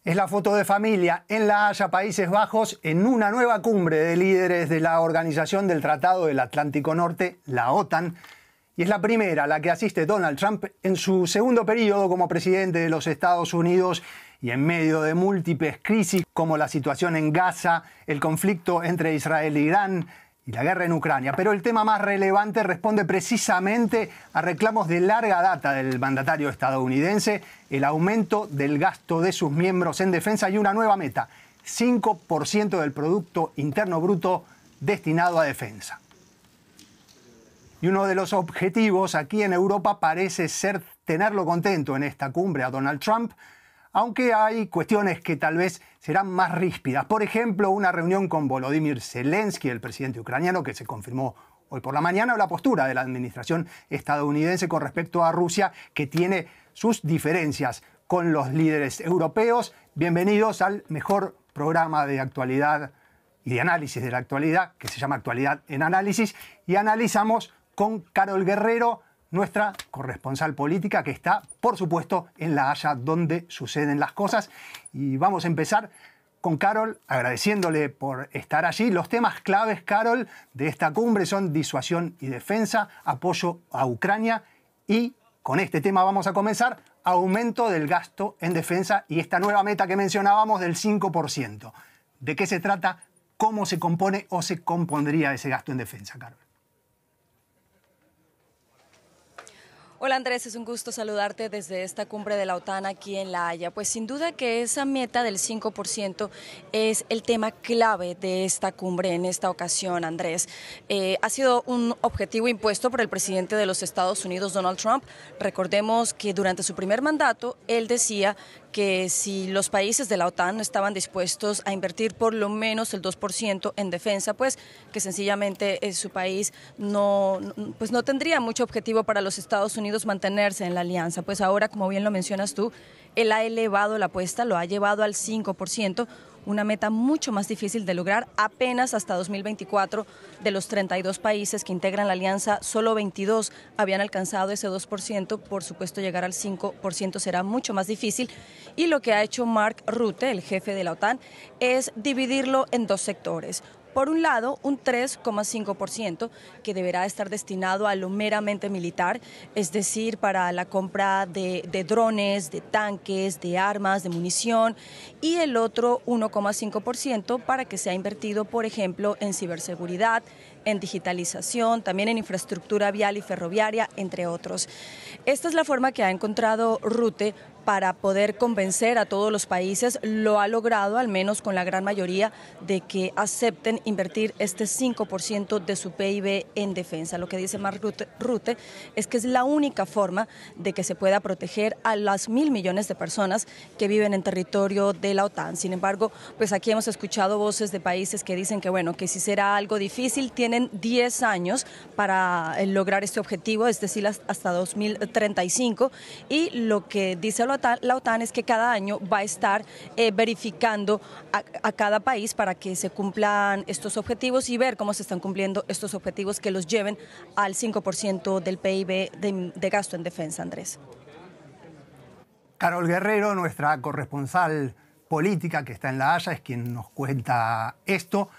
Es la foto de familia en La Haya, Países Bajos, en una nueva cumbre de líderes de la Organización del Tratado del Atlántico Norte, la OTAN, y es la primera a la que asiste Donald Trump en su segundo periodo como presidente de los Estados Unidos y en medio de múltiples crisis como la situación en Gaza, el conflicto entre Israel e Irán y la guerra en Ucrania. Pero el tema más relevante responde precisamente a reclamos de larga data del mandatario estadounidense, el aumento del gasto de sus miembros en defensa y una nueva meta, 5% del Producto Interno Bruto destinado a defensa. Y uno de los objetivos aquí en Europa parece ser tenerlo contento en esta cumbre a Donald Trump, aunque hay cuestiones que tal vez serán más ríspidas. Por ejemplo, una reunión con Volodymyr Zelensky, el presidente ucraniano, que se confirmó hoy por la mañana, o la postura de la administración estadounidense con respecto a Rusia, que tiene sus diferencias con los líderes europeos. Bienvenidos al mejor programa de actualidad y de análisis de la actualidad, que se llama Actualidad en Análisis, y analizamos con Carol Guerrero, nuestra corresponsal política, que está, por supuesto, en La Haya, donde suceden las cosas. Y vamos a empezar con Carol, agradeciéndole por estar allí. Los temas claves, Carol, de esta cumbre son disuasión y defensa, apoyo a Ucrania y, con este tema vamos a comenzar, aumento del gasto en defensa y esta nueva meta que mencionábamos del 5%. ¿De qué se trata? ¿Cómo se compone o se compondría ese gasto en defensa, Carol? Hola Andrés, es un gusto saludarte desde esta cumbre de la OTAN aquí en La Haya. Pues sin duda que esa meta del 5% es el tema clave de esta cumbre en esta ocasión, Andrés. Ha sido un objetivo impuesto por el presidente de los Estados Unidos, Donald Trump. Recordemos que durante su primer mandato, él decía que si los países de la OTAN no estaban dispuestos a invertir por lo menos el 2% en defensa, pues que sencillamente su país no tendría mucho objetivo para los Estados Unidos mantenerse en la alianza. Pues ahora, como bien lo mencionas tú, él ha elevado la apuesta, lo ha llevado al 5%, una meta mucho más difícil de lograr. Apenas hasta 2024, de los 32 países que integran la alianza, solo 22 habían alcanzado ese 2%. Por supuesto, llegar al 5% será mucho más difícil. Y lo que ha hecho Mark Rutte, el jefe de la OTAN, es dividirlo en dos sectores. Por un lado, un 3,5% que deberá estar destinado a lo meramente militar, es decir, para la compra de drones, de tanques, de armas, de munición, y el otro 1,5% para que sea invertido, por ejemplo, en ciberseguridad, en digitalización, también en infraestructura vial y ferroviaria, entre otros. Esta es la forma que ha encontrado Rutte para poder convencer a todos los países. Lo ha logrado, al menos con la gran mayoría, de que acepten invertir este 5% de su PIB en defensa. Lo que dice Mark Rutte es que es la única forma de que se pueda proteger a las 1.000 millones de personas que viven en territorio de la OTAN. Sin embargo, pues aquí hemos escuchado voces de países que dicen que, bueno, que si será algo difícil, tienen 10 años para lograr este objetivo, es decir, hasta 2035, y lo que dice la OTAN es que cada año va a estar verificando a cada país para que se cumplan estos objetivos y ver cómo se están cumpliendo estos objetivos que los lleven al 5% del PIB de gasto en defensa, Andrés. Carol Guerrero, nuestra corresponsal política que está en La Haya, es quien nos cuenta esto.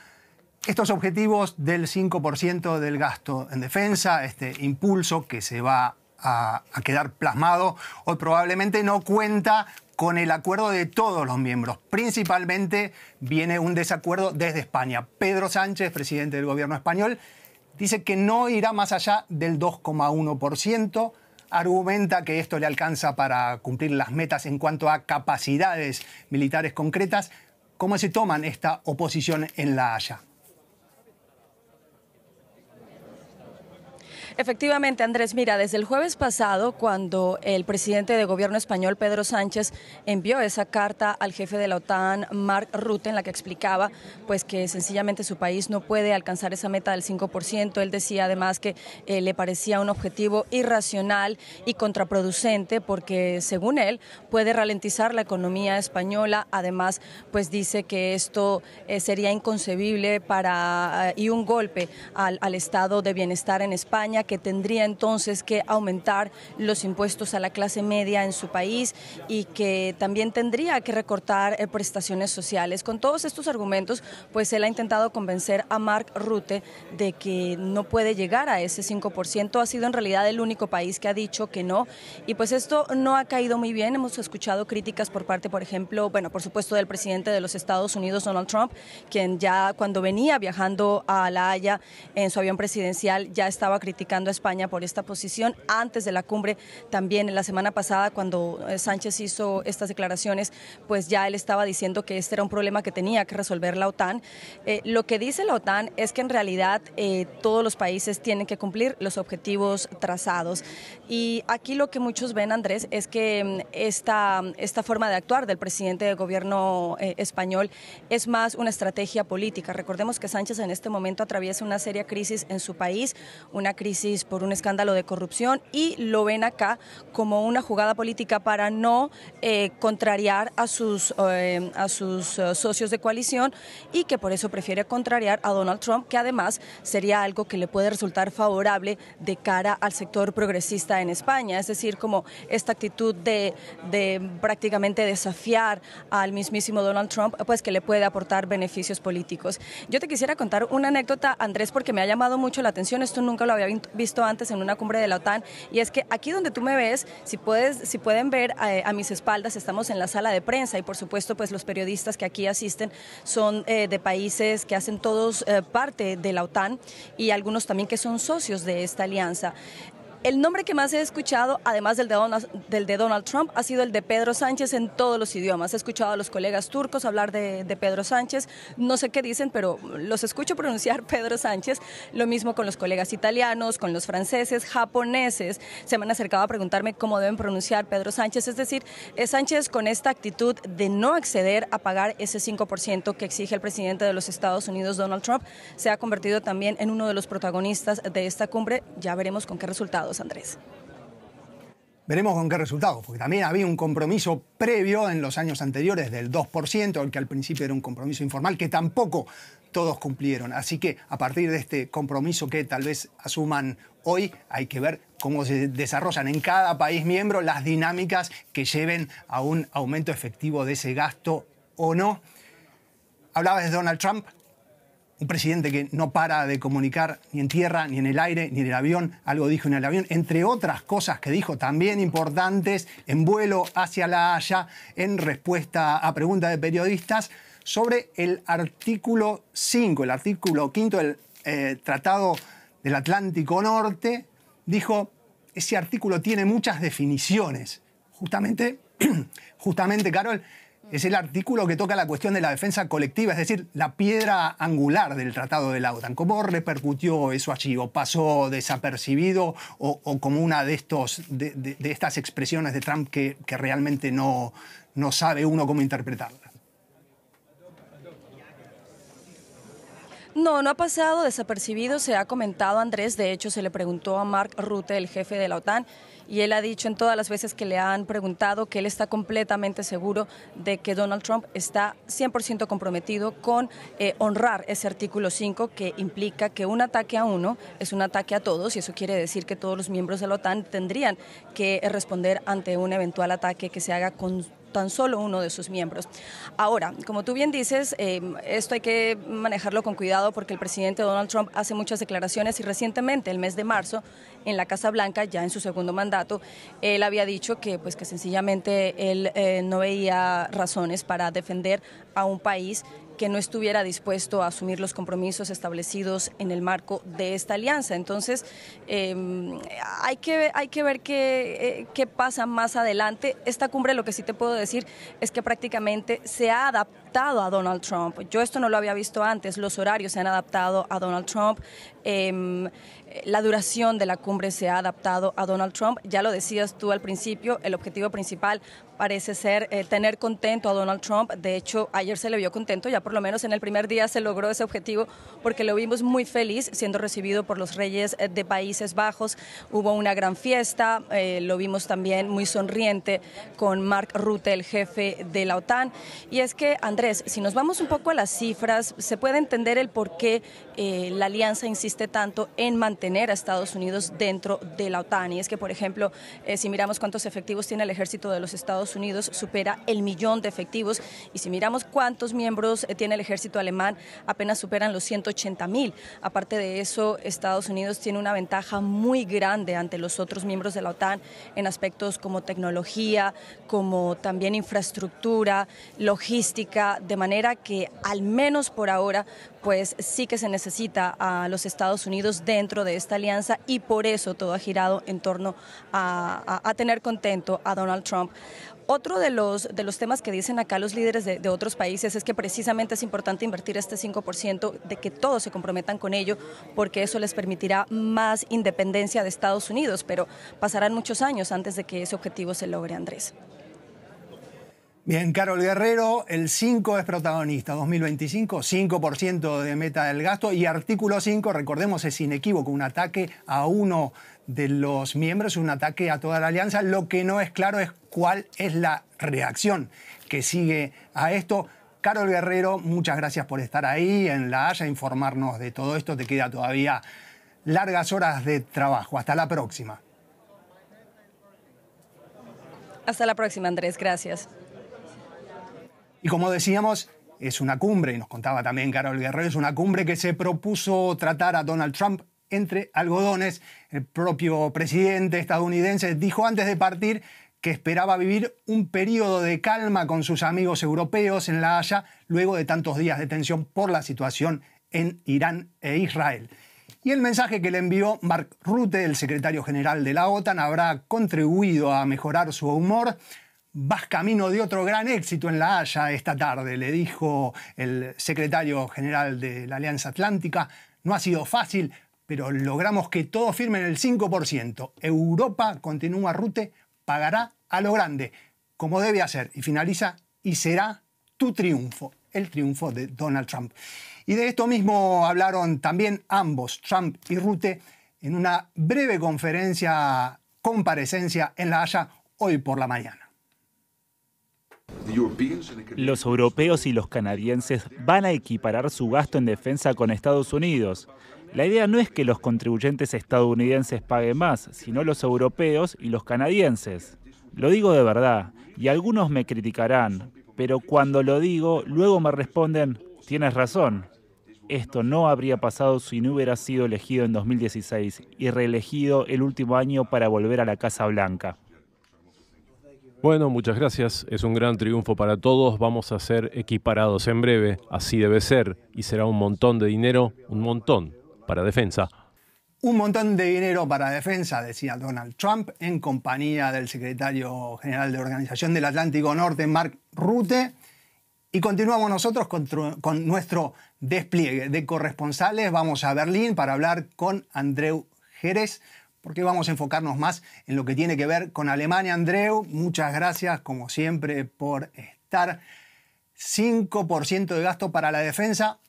Estos objetivos del 5% del gasto en defensa, este impulso que se va a quedar plasmado hoy, probablemente no cuenta con el acuerdo de todos los miembros. Principalmente viene un desacuerdo desde España. Pedro Sánchez, presidente del gobierno español, dice que no irá más allá del 2,1%. Argumenta que esto le alcanza para cumplir las metas en cuanto a capacidades militares concretas. ¿Cómo se toman esta oposición en La Haya? Efectivamente, Andrés, mira, desde el jueves pasado, cuando el presidente de gobierno español, Pedro Sánchez, envió esa carta al jefe de la OTAN, Mark Rutte, en la que explicaba pues que sencillamente su país no puede alcanzar esa meta del 5%. Él decía además que le parecía un objetivo irracional y contraproducente porque, según él, puede ralentizar la economía española. Además, pues dice que esto sería inconcebible y un golpe al estado de bienestar en España, España, que tendría entonces que aumentar los impuestos a la clase media en su país y que también tendría que recortar prestaciones sociales. Con todos estos argumentos, pues él ha intentado convencer a Mark Rutte de que no puede llegar a ese 5%. Ha sido en realidad el único país que ha dicho que no, y pues esto no ha caído muy bien. Hemos escuchado críticas por parte, por ejemplo, por supuesto, del presidente de los Estados Unidos, Donald Trump, quien ya cuando venía viajando a La Haya en su avión presidencial ya estaba criticando a España por esta posición. Antes de la cumbre, también en la semana pasada, cuando Sánchez hizo estas declaraciones, pues ya él estaba diciendo que este era un problema que tenía que resolver la OTAN. Lo que dice la OTAN es que en realidad todos los países tienen que cumplir los objetivos trazados. Y aquí lo que muchos ven, Andrés, es que esta forma de actuar del presidente del gobierno español es más una estrategia política. Recordemos que Sánchez en este momento atraviesa una seria crisis en su país, una crisis por un escándalo de corrupción, y lo ven acá como una jugada política para no contrariar a sus socios de coalición, y que por eso prefiere contrariar a Donald Trump, que además sería algo que le puede resultar favorable de cara al sector progresista en España. Es decir, como esta actitud de prácticamente desafiar al mismísimo Donald Trump, pues que le puede aportar beneficios políticos. Yo te quisiera contar una anécdota, Andrés, porque me ha llamado mucho la atención. Esto nunca lo había visto antes en una cumbre de la OTAN, y es que aquí donde tú me ves, si pueden ver a mis espaldas, estamos en la sala de prensa, y por supuesto pues los periodistas que aquí asisten son de países que hacen todos parte de la OTAN, y algunos también que son socios de esta alianza. El nombre que más he escuchado, además del de Donald Trump, ha sido el de Pedro Sánchez en todos los idiomas. He escuchado a los colegas turcos hablar de Pedro Sánchez. No sé qué dicen, pero los escucho pronunciar Pedro Sánchez. Lo mismo con los colegas italianos, con los franceses, japoneses. Se me han acercado a preguntarme cómo deben pronunciar Pedro Sánchez. Es decir, Sánchez, con esta actitud de no acceder a pagar ese 5% que exige el presidente de los Estados Unidos, Donald Trump, se ha convertido también en uno de los protagonistas de esta cumbre. Ya veremos con qué resultados, Andrés. Veremos con qué resultados, porque también había un compromiso previo en los años anteriores del 2%, el que al principio era un compromiso informal, que tampoco todos cumplieron. Así que a partir de este compromiso que tal vez asuman hoy, hay que ver cómo se desarrollan en cada país miembro las dinámicas que lleven a un aumento efectivo de ese gasto o no. Hablabas de Donald Trump, un presidente que no para de comunicar ni en tierra, ni en el aire, ni en el avión. Algo dijo en el avión, entre otras cosas que dijo también importantes, en vuelo hacia La Haya, en respuesta a preguntas de periodistas, sobre el artículo 5, el artículo 5 del Tratado del Atlántico Norte. Dijo, ese artículo tiene muchas definiciones. Justamente, Carol, es el artículo que toca la cuestión de la defensa colectiva, es decir, la piedra angular del Tratado de la OTAN. ¿Cómo repercutió eso allí? ¿O pasó desapercibido? ¿O como una de estas expresiones de Trump que realmente no sabe uno cómo interpretarla? No ha pasado desapercibido, se ha comentado, Andrés. De hecho, se le preguntó a Mark Rutte, el jefe de la OTAN, y él ha dicho en todas las veces que le han preguntado que él está completamente seguro de que Donald Trump está 100% comprometido con honrar ese artículo 5, que implica que un ataque a uno es un ataque a todos, y eso quiere decir que todos los miembros de la OTAN tendrían que responder ante un eventual ataque que se haga con tan solo uno de sus miembros. Ahora, como tú bien dices, esto hay que manejarlo con cuidado, porque el presidente Donald Trump hace muchas declaraciones, y recientemente, el mes de marzo, en la Casa Blanca, ya en su segundo mandato, él había dicho que sencillamente él no veía razones para defender a un país que no estuviera dispuesto a asumir los compromisos establecidos en el marco de esta alianza. Entonces, hay que ver qué pasa más adelante. Esta cumbre, lo que sí te puedo decir es que prácticamente se ha adaptado a Donald Trump. Yo esto no lo había visto antes. Los horarios se han adaptado a Donald Trump. La duración de la cumbre se ha adaptado a Donald Trump. Ya lo decías tú al principio, el objetivo principal parece ser tener contento a Donald Trump. De hecho, ayer se le vio contento, ya por lo menos en el primer día se logró ese objetivo porque lo vimos muy feliz siendo recibido por los reyes de Países Bajos. Hubo una gran fiesta, lo vimos también muy sonriente con Mark Rutte, el jefe de la OTAN. Y es que, Andrés, si nos vamos un poco a las cifras, se puede entender el por qué la alianza insiste tanto en mantener a Estados Unidos dentro de la OTAN. Y es que, por ejemplo, si miramos cuántos efectivos tiene el ejército de los Estados Unidos, supera el 1.000.000 de efectivos. Y si miramos cuántos miembros tiene el ejército alemán, apenas superan los 180.000. Aparte de eso, Estados Unidos tiene una ventaja muy grande ante los otros miembros de la OTAN en aspectos como tecnología, como también infraestructura, logística, de manera que al menos por ahora pues sí que se necesita a los Estados Unidos dentro de esta alianza, y por eso todo ha girado en torno a tener contento a Donald Trump. Otro de los temas que dicen acá los líderes de otros países es que precisamente es importante invertir este 5%, de que todos se comprometan con ello, porque eso les permitirá más independencia de Estados Unidos, pero pasarán muchos años antes de que ese objetivo se logre, Andrés. Bien, Carol Guerrero, el 5 es protagonista, 2025, 5% de meta del gasto, y artículo 5, recordemos, es inequívoco, un ataque a uno de los miembros, un ataque a toda la alianza. Lo que no es claro es cuál es la reacción que sigue a esto. Carol Guerrero, muchas gracias por estar ahí en La Haya, informarnos de todo esto. Te queda todavía largas horas de trabajo. Hasta la próxima. Hasta la próxima, Andrés. Gracias. Y como decíamos, es una cumbre, y nos contaba también Carol Guerrero, es una cumbre que se propuso tratar a Donald Trump entre algodones. El propio presidente estadounidense dijo antes de partir que esperaba vivir un periodo de calma con sus amigos europeos en La Haya luego de tantos días de tensión por la situación en Irán e Israel. Y el mensaje que le envió Mark Rutte, el secretario general de la OTAN, habrá contribuido a mejorar su humor. Vas camino de otro gran éxito en La Haya esta tarde, le dijo el secretario general de la Alianza Atlántica. No ha sido fácil, pero logramos que todos firmen el 5%. Europa, continúa Rutte, pagará a lo grande, como debe hacer. Y finaliza, y será tu triunfo, el triunfo de Donald Trump. Y de esto mismo hablaron también ambos, Trump y Rutte, en una breve comparecencia en La Haya hoy por la mañana. Los europeos y los canadienses van a equiparar su gasto en defensa con Estados Unidos. La idea no es que los contribuyentes estadounidenses paguen más, sino los europeos y los canadienses. Lo digo de verdad, y algunos me criticarán, pero cuando lo digo, luego me responden, tienes razón. Esto no habría pasado si no hubiera sido elegido en 2016 y reelegido el último año para volver a la Casa Blanca. Bueno, muchas gracias. Es un gran triunfo para todos. Vamos a ser equiparados en breve. Así debe ser. Y será un montón de dinero, un montón, para defensa. Un montón de dinero para defensa, decía Donald Trump, en compañía del secretario general de Organización del Atlántico Norte, Mark Rutte. Y continuamos nosotros con nuestro despliegue de corresponsales. Vamos a Berlín para hablar con Andreu Jerez, porque vamos a enfocarnos más en lo que tiene que ver con Alemania. Andreu, muchas gracias, como siempre, por estar. 5% de gasto para la defensa.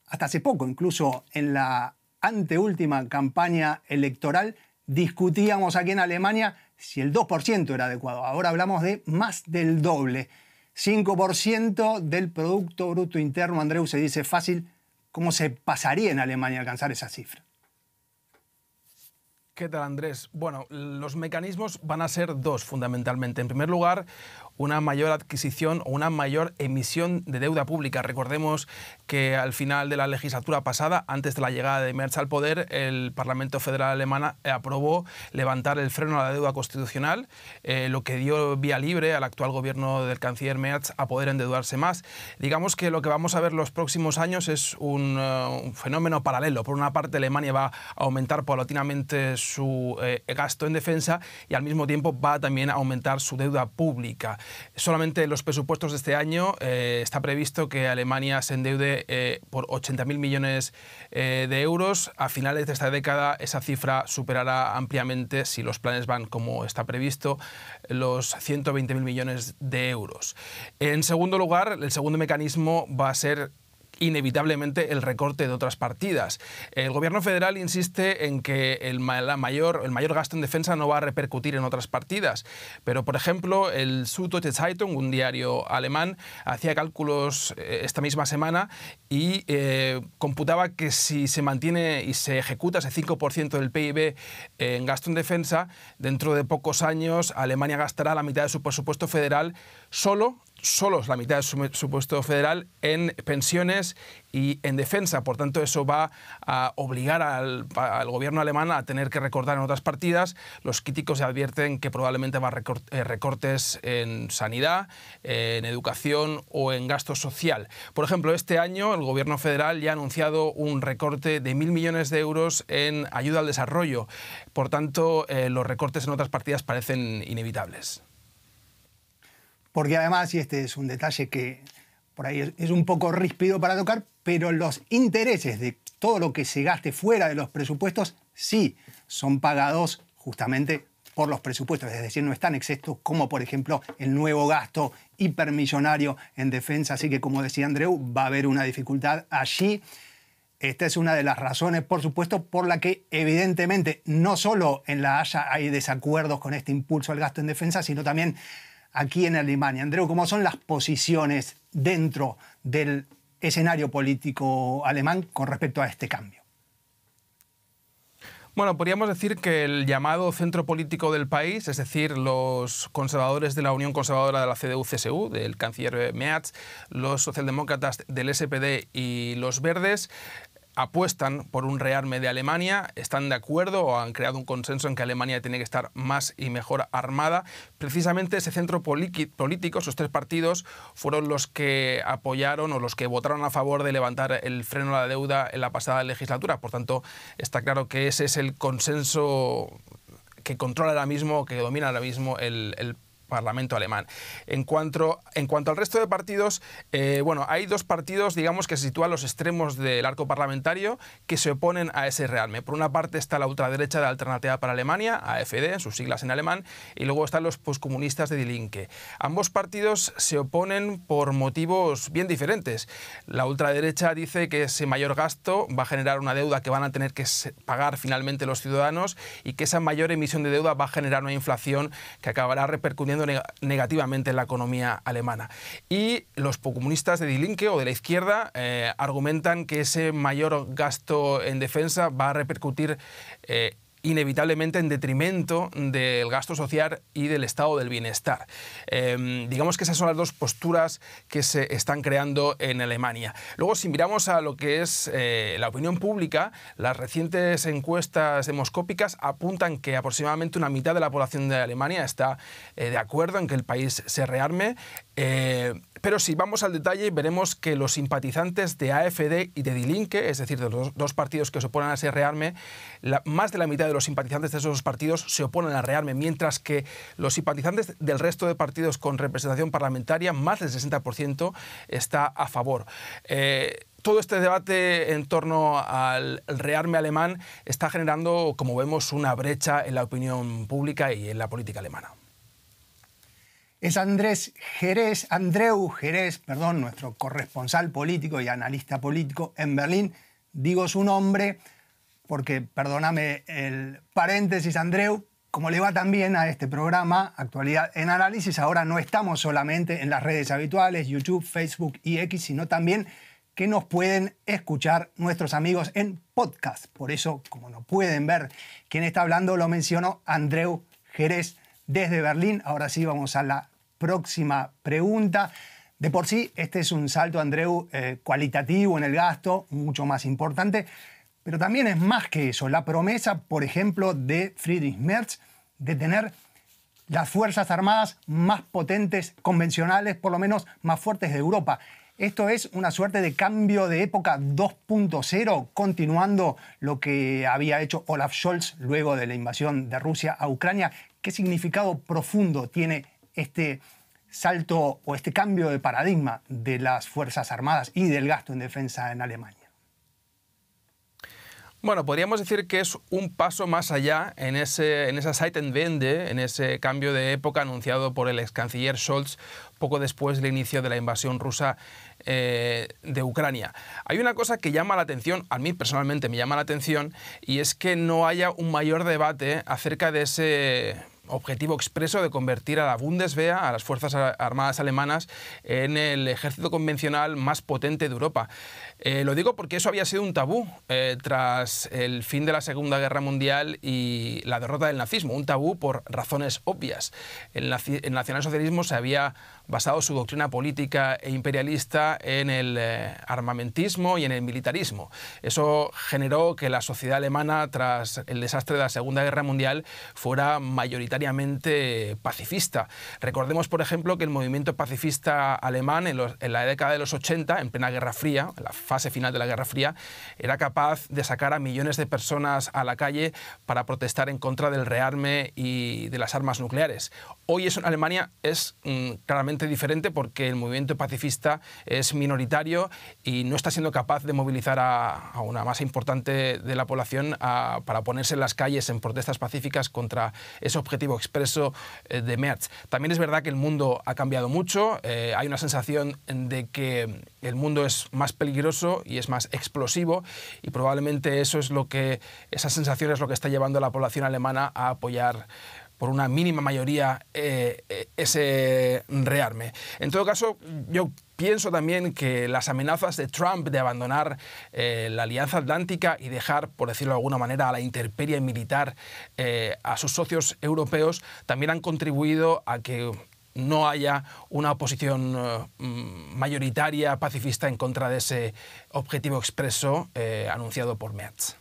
Hasta hace poco, incluso en la anteúltima campaña electoral, discutíamos aquí en Alemania si el 2% era adecuado. Ahora hablamos de más del doble. 5% del Producto Bruto Interno, Andreu, se dice fácil. ¿Cómo se pasaría en Alemania alcanzar esa cifra? ¿Qué tal, Andrés? Bueno, los mecanismos van a ser dos, fundamentalmente. En primer lugar, una mayor adquisición o una mayor emisión de deuda pública. Recordemos que al final de la legislatura pasada, antes de la llegada de Merz al poder, el Parlamento Federal alemán aprobó levantar el freno a la deuda constitucional, lo que dio vía libre al actual gobierno del canciller Merz a poder endeudarse más. Digamos que lo que vamos a ver los próximos años es un fenómeno paralelo. Por una parte, Alemania va a aumentar paulatinamente su gasto en defensa y al mismo tiempo va también a aumentar su deuda pública. Solamente en los presupuestos de este año está previsto que Alemania se endeude por 80.000 millones de euros. A finales de esta década esa cifra superará ampliamente, si los planes van como está previsto, los 120.000 millones de euros. En segundo lugar, el segundo mecanismo va a ser inevitablemente el recorte de otras partidas. El gobierno federal insiste en que el mayor gasto en defensa no va a repercutir en otras partidas, pero por ejemplo el Süddeutsche Zeitung, un diario alemán, hacía cálculos esta misma semana y computaba que si se mantiene y se ejecuta ese 5% del PIB en gasto en defensa, dentro de pocos años Alemania gastará la mitad de su presupuesto federal solo la mitad de su presupuesto federal en pensiones y en defensa. Por tanto, eso va a obligar al gobierno alemán a tener que recortar en otras partidas. Los críticos advierten que probablemente va a recortes en sanidad, en educación o en gasto social. Por ejemplo, este año el gobierno federal ya ha anunciado un recorte de 1.000 millones de euros en ayuda al desarrollo. Por tanto, los recortes en otras partidas parecen inevitables. Porque además, y este es un detalle que por ahí es un poco ríspido para tocar, pero los intereses de todo lo que se gaste fuera de los presupuestos sí son pagados justamente por los presupuestos, es decir, no están exentos como por ejemplo el nuevo gasto hipermillonario en defensa, así que como decía Andreu, va a haber una dificultad allí. Esta es una de las razones, por supuesto, por la que evidentemente no solo en La Haya hay desacuerdos con este impulso al gasto en defensa, sino también aquí en Alemania. Andreu, ¿cómo son las posiciones dentro del escenario político alemán con respecto a este cambio? Bueno, podríamos decir que el llamado centro político del país, es decir, los conservadores de la Unión Conservadora de la CDU-CSU, del canciller Merz, los socialdemócratas del SPD y los verdes, apuestan por un rearme de Alemania, están de acuerdo o han creado un consenso en que Alemania tiene que estar más y mejor armada. Precisamente ese centro político, esos tres partidos, fueron los que apoyaron o los que votaron a favor de levantar el freno a la deuda en la pasada legislatura. Por tanto, está claro que ese es el consenso que controla ahora mismo, que domina ahora mismo el Parlamento alemán. En cuanto al resto de partidos, bueno, hay dos partidos, digamos, que se sitúan a los extremos del arco parlamentario que se oponen a ese rearme. Por una parte está la ultraderecha de Alternativa para Alemania, AfD, sus siglas en alemán, y luego están los postcomunistas de Die Linke. Ambos partidos se oponen por motivos bien diferentes. La ultraderecha dice que ese mayor gasto va a generar una deuda que van a tener que pagar finalmente los ciudadanos y que esa mayor emisión de deuda va a generar una inflación que acabará repercutiendo negativamente en la economía alemana. Y los comunistas de Die Linke o de la izquierda argumentan que ese mayor gasto en defensa va a repercutir inevitablemente en detrimento del gasto social y del estado del bienestar. Digamos que esas son las dos posturas que se están creando en Alemania. Luego, si miramos a lo que es la opinión pública, las recientes encuestas demoscópicas apuntan que aproximadamente una mitad de la población de Alemania está de acuerdo en que el país se rearme. Pero si vamos al detalle, veremos que los simpatizantes de AfD y de Die Linke, es decir, de los dos partidos que se oponen a ese rearme, más de la mitad de los simpatizantes de esos dos partidos se oponen al rearme, mientras que los simpatizantes del resto de partidos con representación parlamentaria, más del 60%, está a favor. Todo este debate en torno al rearme alemán está generando, como vemos, una brecha en la opinión pública y en la política alemana. Es Andreu Jerez, nuestro corresponsal político y analista político en Berlín. Digo su nombre porque, perdóname el paréntesis, Andreu, como le va también a este programa, Actualidad en Análisis, ahora no estamos solamente en las redes habituales, YouTube, Facebook y X, sino también que nos pueden escuchar nuestros amigos en podcast. Por eso, como no pueden ver quién está hablando, lo menciono, Andreu Jerez desde Berlín. Ahora sí vamos a la próxima pregunta. De por sí, este es un salto, Andreu, cualitativo en el gasto, mucho más importante, pero también es más que eso. La promesa, por ejemplo, de Friedrich Merz de tener las Fuerzas Armadas más potentes, convencionales, por lo menos más fuertes de Europa. Esto es una suerte de cambio de época 2.0, continuando lo que había hecho Olaf Scholz luego de la invasión de Rusia a Ucrania. ¿Qué significado profundo tiene este salto o este cambio de paradigma de las Fuerzas Armadas y del gasto en defensa en Alemania? Bueno, podríamos decir que es un paso más allá en esa Zeitenwende, en ese cambio de época anunciado por el ex canciller Scholz poco después del inicio de la invasión rusa de Ucrania. Hay una cosa que llama la atención, a mí personalmente me llama la atención, y es que no haya un mayor debate acerca de ese objetivo expreso de convertir a la Bundeswehr, a las Fuerzas Armadas alemanas, en el ejército convencional más potente de Europa. Lo digo porque eso había sido un tabú tras el fin de la Segunda Guerra Mundial y la derrota del nazismo, un tabú por razones obvias. El nacionalsocialismo se había basado su doctrina política e imperialista en el armamentismo y en el militarismo. Eso generó que la sociedad alemana, tras el desastre de la Segunda Guerra Mundial, fuera mayoritariamente pacifista. Recordemos, por ejemplo, que el movimiento pacifista alemán en la década de los 80, en plena Guerra Fría, en la fase final de la Guerra Fría, era capaz de sacar a millones de personas a la calle para protestar en contra del rearme y de las armas nucleares. Hoy eso en Alemania es claramente diferente porque el movimiento pacifista es minoritario y no está siendo capaz de movilizar a una masa importante de la población para ponerse en las calles en protestas pacíficas contra ese objetivo expreso de Merz. También es verdad que el mundo ha cambiado mucho, hay una sensación de que el mundo es más peligroso y es más explosivo, y probablemente esa sensación es lo que está llevando a la población alemana a apoyar por una mínima mayoría ese rearme. En todo caso, yo pienso también que las amenazas de Trump de abandonar la Alianza Atlántica y dejar, por decirlo de alguna manera, a la intemperie militar a sus socios europeos también han contribuido a que no haya una oposición mayoritaria pacifista en contra de ese objetivo expreso anunciado por Merz.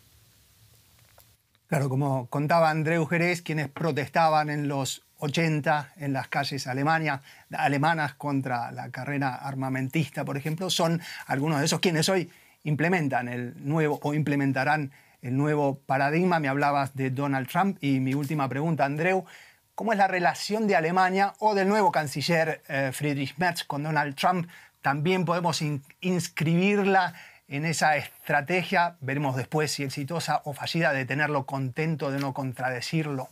Claro, como contaba Andreu Jerez, quienes protestaban en los 80 en las calles alemanas contra la carrera armamentista, por ejemplo, son algunos de esos quienes hoy implementarán el nuevo paradigma. Me hablabas de Donald Trump y mi última pregunta, Andreu, ¿cómo es la relación de Alemania o del nuevo canciller Friedrich Merz con Donald Trump? ¿También podemos inscribirla en esa estrategia? Veremos después si exitosa o fallida, de tenerlo contento, de no contradecirlo.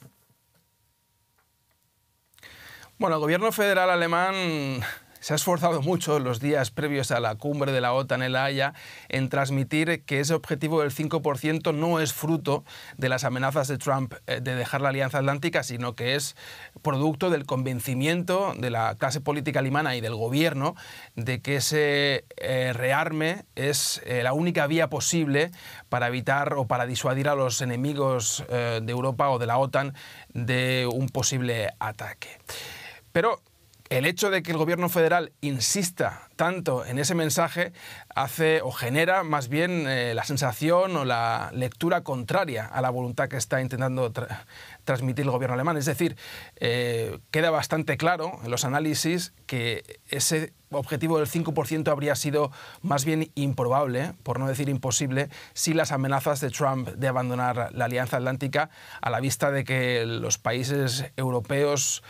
Bueno, el gobierno federal alemán se ha esforzado mucho en los días previos a la cumbre de la OTAN en La Haya en transmitir que ese objetivo del 5% no es fruto de las amenazas de Trump de dejar la Alianza Atlántica, sino que es producto del convencimiento de la clase política alemana y del gobierno de que ese rearme es la única vía posible para evitar o para disuadir a los enemigos de Europa o de la OTAN de un posible ataque. Pero el hecho de que el gobierno federal insista tanto en ese mensaje hace o genera más bien la sensación o la lectura contraria a la voluntad que está intentando transmitir el gobierno alemán. Es decir, queda bastante claro en los análisis que ese objetivo del 5% habría sido más bien improbable, por no decir imposible, sin las amenazas de Trump de abandonar la Alianza Atlántica, a la vista de que los países europeos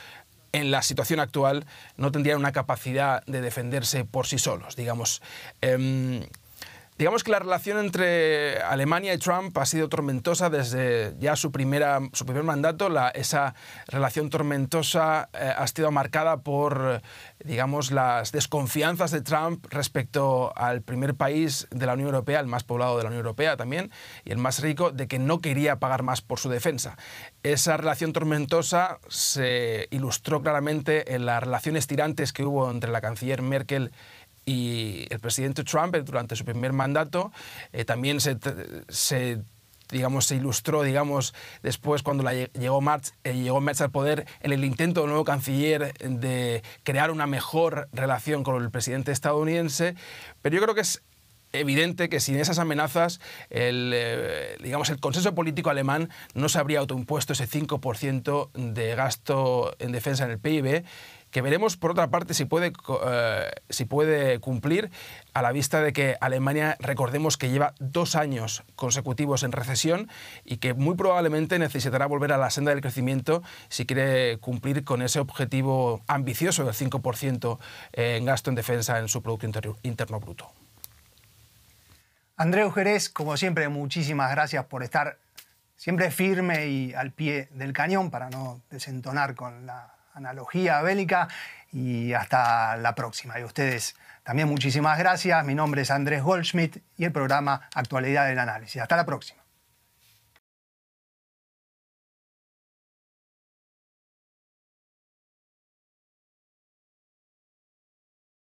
en la situación actual no tendrían una capacidad de defenderse por sí solos, digamos. Digamos que la relación entre Alemania y Trump ha sido tormentosa desde ya su primer mandato. Esa relación tormentosa ha sido marcada por, digamos, las desconfianzas de Trump respecto al primer país de la Unión Europea, el más poblado de la Unión Europea también, y el más rico, de que no quería pagar más por su defensa. Esa relación tormentosa se ilustró claramente en las relaciones tirantes que hubo entre la canciller Merkel y el presidente Trump durante su primer mandato. También se ilustró, después cuando llegó Merz al poder, en el intento del nuevo canciller de crear una mejor relación con el presidente estadounidense. Pero yo creo que es evidente que sin esas amenazas el consenso político alemán no se habría autoimpuesto ese 5% de gasto en defensa en el PIB, que veremos por otra parte si puede cumplir, a la vista de que Alemania, recordemos que lleva 2 años consecutivos en recesión y que muy probablemente necesitará volver a la senda del crecimiento si quiere cumplir con ese objetivo ambicioso del 5% en gasto en defensa en su Producto Interno Bruto. Andreu Jerez, como siempre, muchísimas gracias por estar siempre firme y al pie del cañón para no desentonar con la analogía bélica, y hasta la próxima. Y a ustedes también muchísimas gracias. Mi nombre es Andrés Goldschmidt y el programa Actualidad del Análisis. Hasta la próxima.